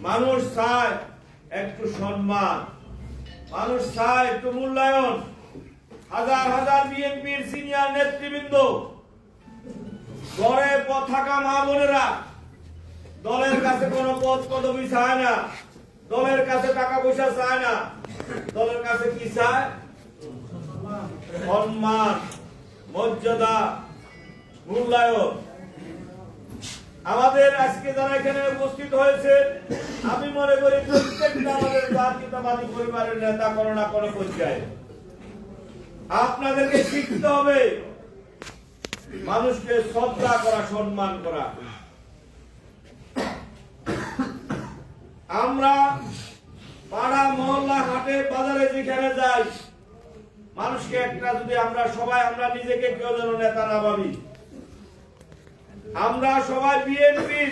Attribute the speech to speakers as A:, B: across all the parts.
A: মানুষ চায় একটু সম্মান, মানুষ চায় একটু মূল্যায়ন। হাজার হাজার বিএনপির সিনিয়র নেতৃবৃন্দ, ঘরে থাকা মা বোনেরা দলের কাছে কোনো পদ পদবি চায় না, দলের কাছে টাকা পয়সা চায় না, দলের কাছে কি চায়? সম্মান, মর্যাদা, মূল্যায়ন। আমাদের আজকে যারা এখানে উপস্থিত হয়েছে, আমি মনে করি প্রত্যেকটা আমাদের জাতীয়তাবাদী পরিবারের নেতা কোনো না কোনো পর্যায়ে। আপনাদেরকে শিখতে হবে মানুষকে শ্রদ্ধা করা, সম্মান করা। আমরা পাড়া মহল্লা হাটে বাজারে যেখানে যাই, মানুষকে একটা যদি আমরা সবাই নিজেকে কেউ যেন নেতা না ভাবি, আমরা সবাই বিএনপির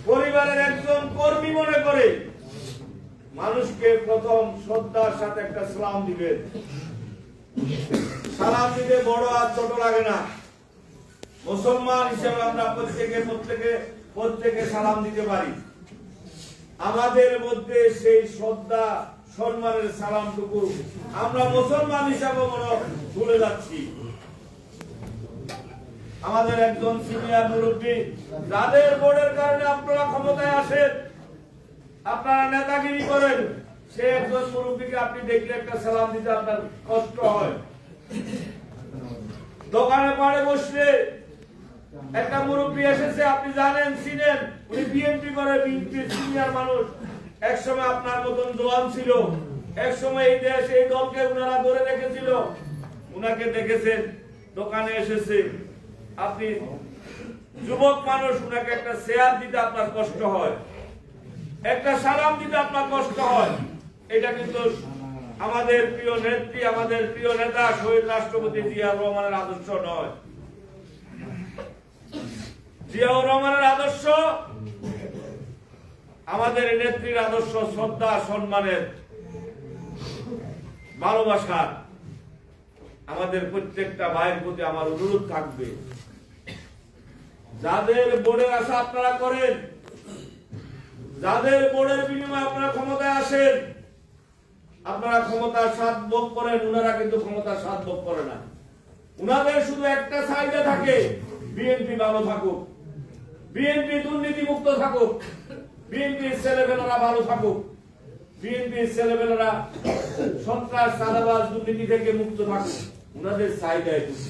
A: পরিবারের একজন কর্মী মনে করে মানুষকে প্রথম শ্রদ্ধার সাথে একটা সালাম দিবেন। সালাম দিতে বড় আর ছোট লাগে না। মুসলমান হিসেবে আমরা প্রত্যেকে সালাম দিতে পারি। আমাদের মধ্যে সেই শ্রদ্ধা সম্মানের সালামটুকু আমরা মুসলমান হিসাবে ভুলে যাচ্ছি। আমাদের একজন সিনিয়র মুরব্বী, যাদের বোর্ডের কারণে আপনারা ক্ষমতায় আসেন, আপনারা নেতাগিরি করেন, সে একজন মুরব্বীকে আপনি দেখলে একটা সালাম দিতে আপনার কষ্ট হয়। দোকানে পাড়ে বসলে একটা মুরব্বী এসেছে, আপনি জানেন, চিনেন, উনি বিএনপি করে, বিএনপির সিনিয়র মানুষ, একসময় আপনার মতন জোয়ান ছিল, একসময় এই দেশ এই দলকে উনারা ধরে রেখেছিল, উনাকে দেখেছেন, দোকানে এসেছে, আপনি যুবক মানুষ, উনাকে একটা শেয়ার দিতে আপনার কষ্ট হয়, একটা সালাম দিতে আপনার কষ্ট হয়। এটা কিন্তু আমাদের প্রিয় নেত্রী, আমাদের প্রিয় নেতা শহীদ রাষ্ট্রপতি জিয়াউর রহমানের আদর্শ নয়। জিয়াউর রহমানের আদর্শ, আমাদের নেত্রীর আদর্শ শ্রদ্ধা, সম্মানের, ভালোবাসার। আমাদের প্রত্যেকটা ভাইয়ের প্রতি আমার অনুরোধ থাকবে, যাদের বোর্ডের আশা আপনারা করেন, যাদের বোর্ডের বিনিময়ে আপনারা ক্ষমতায় আসেন, আপনারা ক্ষমতার স্বাদ ভোগ করেন, উনারা কিন্তু ক্ষমতার স্বাদ ভোগ করে না। উনাদের শুধু একটা চাহিদা থাকে, বিএনপি ভালো থাকুক, বিএনপি দুর্নীতি মুক্ত থাকুক, বিএনপির ছেলেমেয়েরা ভালো থাকুক, বিএনপির ছেলেমেয়েরা সন্ত্রাস, চাঁদাবাজ, দুর্নীতি থেকে মুক্ত থাকুক। উনাদের চাহিদা এটুকু।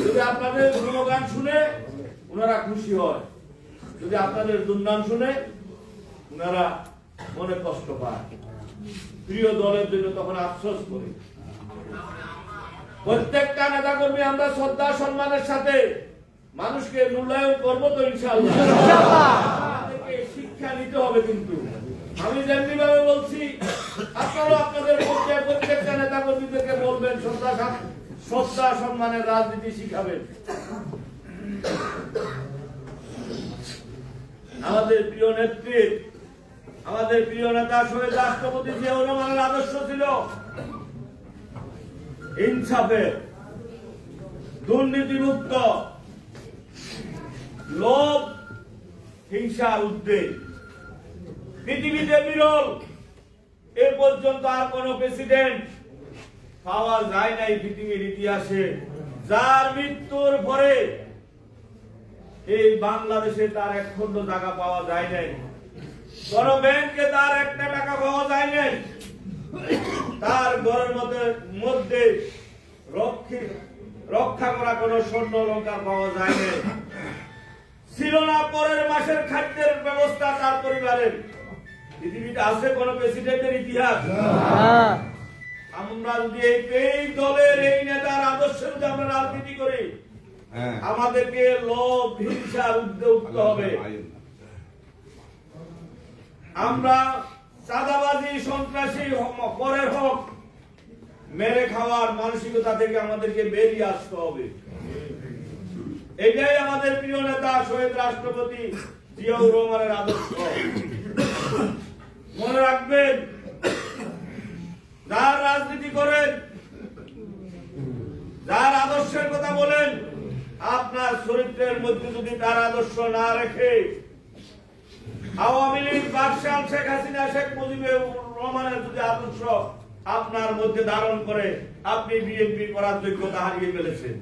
A: যদি আপনাদের গুণগান শুনে উনারা খুশি হয়, যদি আপনাদের দুর্নাম শুনে উনারা মনে কষ্ট পায়, প্রিয় দলের জন্য তখন আফসোস করে। প্রত্যেকটা নেতা কর্মী আমরা শ্রদ্ধা সম্মানের সাথে মানুষকে মূল্যায়ন করবো তো ইনশাআল্লাহ। আমাদেরকে শিক্ষা নিতে হবে, কিন্তু আমি যেমনি ভাবে বলছি, আপনারা আপনাদের মধ্যে প্রত্যেকটা নেতা কর্মীদেরকে বলবেন শ্রদ্ধা সম্মানের রাজনীতি শিখাবেন। আমাদের প্রিয় নেত্রী, আমাদের প্রিয় নেতা শহীদ রাষ্ট্রপতি জিয়াউর রহমানের আদর্শ ছিল ইনসাফের, দুর্নীতিমুক্ত, লোভ হিংসার উদ্বেগ। পৃথিবীতে বিরল, এ পর্যন্ত আর কোন প্রেসিডেন্ট পাওয়া যায় নাই পৃথিবীর ইতিহাসে, যার মৃত্যুর পরে এই বাংলাদেশে তার এক খন্ড জায়গা পাওয়া যায় নাই, কোন ব্যাংকে তার একটা টাকা পাওয়া যায় নাই, তার ঘরের মধ্যে রক্ষা করা কোন স্বর্ণ অলংকার পাওয়া যায় নাই, ছিল না পরের মাসের খাদ্যের ব্যবস্থা তার পরিবারের। পৃথিবীতে আছে কোন প্রেসিডেন্টের ইতিহাস? আমরা যদি এই দলের এই নেতার আদর্শের যদি আমরা রাজনীতি করি, আমাদেরকে লোভ হিংসার ঊর্ধ্বে উঠতে হবে। আমরা চাঁদাবাজি, সন্ত্রাসী, পরের হক মেরে খাওয়ার মানসিকতা থেকে আমাদেরকে বেরিয়ে আসতে হবে। এটাই আমাদের প্রিয় নেতা শহীদ রাষ্ট্রপতি জিয়াউর রহমানের আদর্শ। মনে রাখবেন, যার রাজনীতি করেন, যার আদর্শের কথা বলেন, আপনার চরিত্রের মধ্যে যদি তার আদর্শ না রেখে আওয়ামী লীগ বাদশাহ শেখ হাসিনা শেখ মুজিবুর রহমানের যদি আদর্শ আপনার মধ্যে ধারণ করে আপনি বিএনপি করার যোগ্যতা হারিয়ে ফেলেছেন।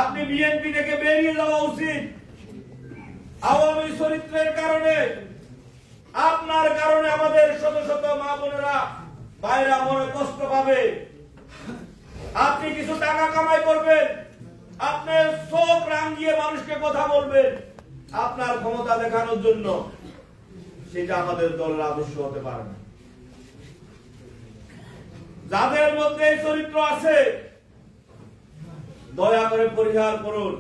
A: আপনি বিএনপি থেকে বেরিয়ে যাওয়া উচিত। আওয়ামী চরিত্রের কারণে আপনার কারণে আমাদের শত শত মা বোনেরা ভাইরা মনে কষ্ট পাবে। আপনি কিছু টাকা কামাই করবেন, আপনি চোখ রাঙিয়ে মানুষকে কথা বলবেন আপনার ক্ষমতা দেখানোর জন্য, সেটা আমাদের দলের আদর্শ হতে পারে না। যাদের মধ্যে এই চরিত্র আছে দয়া করে পরিহার করুন।